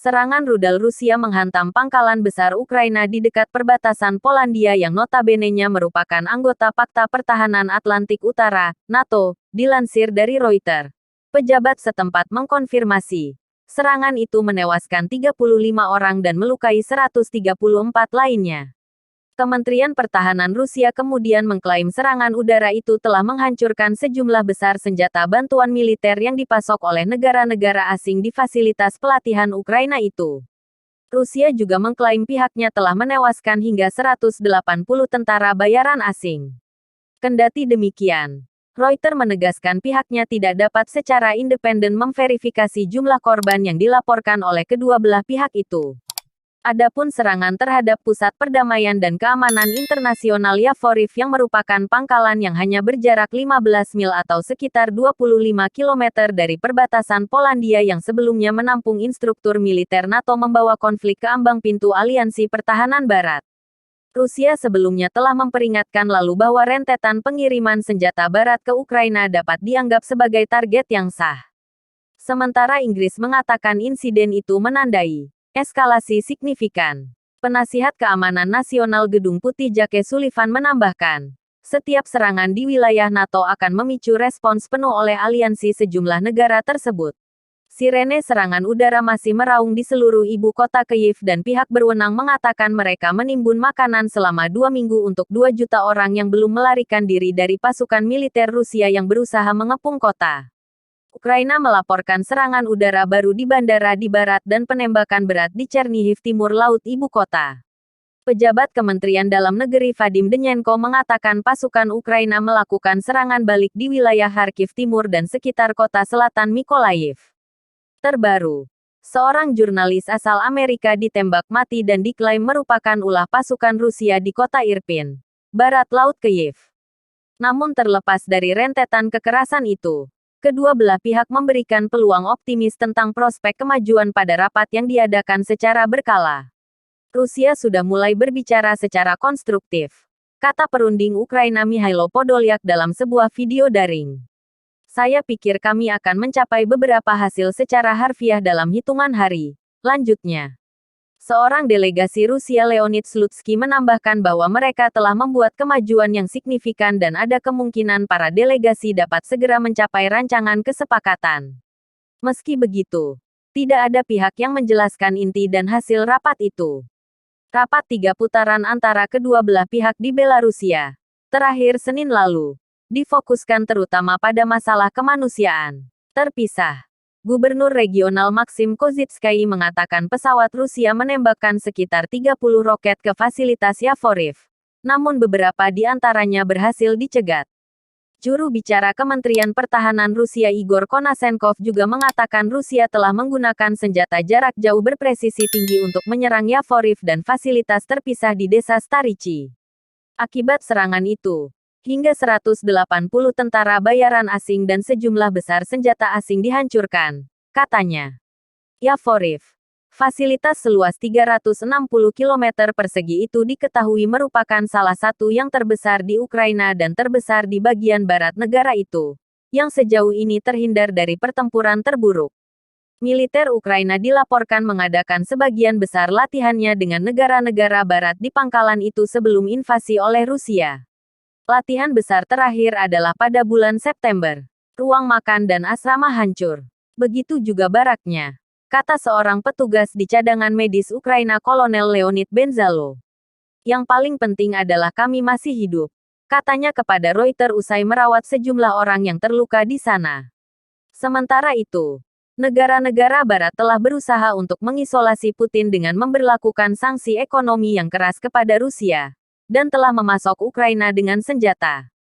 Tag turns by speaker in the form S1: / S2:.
S1: Serangan rudal Rusia menghantam pangkalan besar Ukraina di dekat perbatasan Polandia yang notabene-nya merupakan anggota Pakta Pertahanan Atlantik Utara, NATO, dilansir dari Reuters. Pejabat setempat mengkonfirmasi. Serangan itu menewaskan 35 orang dan melukai 134 lainnya. Kementerian Pertahanan Rusia kemudian mengklaim serangan udara itu telah menghancurkan sejumlah besar senjata bantuan militer yang dipasok oleh negara-negara asing di fasilitas pelatihan Ukraina itu. Rusia juga mengklaim pihaknya telah menewaskan hingga 180 tentara bayaran asing. Kendati demikian, Reuters menegaskan pihaknya tidak dapat secara independen memverifikasi jumlah korban yang dilaporkan oleh kedua belah pihak itu. Adapun serangan terhadap Pusat Perdamaian dan Keamanan Internasional Yavoriv yang merupakan pangkalan yang hanya berjarak 15 mil atau sekitar 25 km dari perbatasan Polandia yang sebelumnya menampung instruktur militer NATO membawa konflik ke ambang pintu Aliansi Pertahanan Barat. Rusia sebelumnya telah memperingatkan lalu bahwa rentetan pengiriman senjata Barat ke Ukraina dapat dianggap sebagai target yang sah. Sementara Inggris mengatakan insiden itu menandai eskalasi signifikan. Penasihat Keamanan Nasional Gedung Putih Jake Sullivan menambahkan, setiap serangan di wilayah NATO akan memicu respons penuh oleh aliansi sejumlah negara tersebut. Sirene serangan udara masih meraung di seluruh ibu kota Kyiv dan pihak berwenang mengatakan mereka menimbun makanan selama 2 minggu untuk 2 juta orang yang belum melarikan diri dari pasukan militer Rusia yang berusaha mengepung kota. Ukraina melaporkan serangan udara baru di bandara di barat dan penembakan berat di Chernihiv timur laut ibu kota. Pejabat Kementerian Dalam Negeri Vadim Denyenko mengatakan pasukan Ukraina melakukan serangan balik di wilayah Kharkiv Timur dan sekitar kota selatan Mykolaiv. Terbaru, seorang jurnalis asal Amerika ditembak mati dan diklaim merupakan ulah pasukan Rusia di kota Irpin, barat laut Kyiv. Namun terlepas dari rentetan kekerasan itu, kedua belah pihak memberikan peluang optimis tentang prospek kemajuan pada rapat yang diadakan secara berkala. Rusia sudah mulai berbicara secara konstruktif, kata perunding Ukraina Mikhailo Podolyak dalam sebuah video daring. Saya pikir kami akan mencapai beberapa hasil secara harfiah dalam hitungan hari, lanjutnya. Seorang delegasi Rusia Leonid Slutsky menambahkan bahwa mereka telah membuat kemajuan yang signifikan dan ada kemungkinan para delegasi dapat segera mencapai rancangan kesepakatan. Meski begitu, tidak ada pihak yang menjelaskan inti dan hasil rapat itu. Rapat 3 putaran antara kedua belah pihak di Belarusia, terakhir Senin lalu, difokuskan terutama pada masalah kemanusiaan. Terpisah. Gubernur Regional Maxim Kozhitskyi mengatakan pesawat Rusia menembakkan sekitar 30 roket ke fasilitas Yavoriv. Namun beberapa di antaranya berhasil dicegat. Juru bicara Kementerian Pertahanan Rusia Igor Konasenkov juga mengatakan Rusia telah menggunakan senjata jarak jauh berpresisi tinggi untuk menyerang Yavoriv dan fasilitas terpisah di desa Starichi. Akibat serangan itu, hingga 180 tentara bayaran asing dan sejumlah besar senjata asing dihancurkan, katanya. Yavoriv, fasilitas seluas 360 km persegi itu diketahui merupakan salah satu yang terbesar di Ukraina dan terbesar di bagian barat negara itu, yang sejauh ini terhindar dari pertempuran terburuk. Militer Ukraina dilaporkan mengadakan sebagian besar latihannya dengan negara-negara barat di pangkalan itu sebelum invasi oleh Rusia. Latihan besar terakhir adalah pada bulan September. Ruang makan dan asrama hancur. Begitu juga baraknya, kata seorang petugas di cadangan medis Ukraina Kolonel Leonid Benzalo. Yang paling penting adalah kami masih hidup, katanya kepada Reuters usai merawat sejumlah orang yang terluka di sana. Sementara itu, negara-negara barat telah berusaha untuk mengisolasi Putin dengan memberlakukan sanksi ekonomi yang keras kepada Rusia, dan telah memasok Ukraina dengan senjata.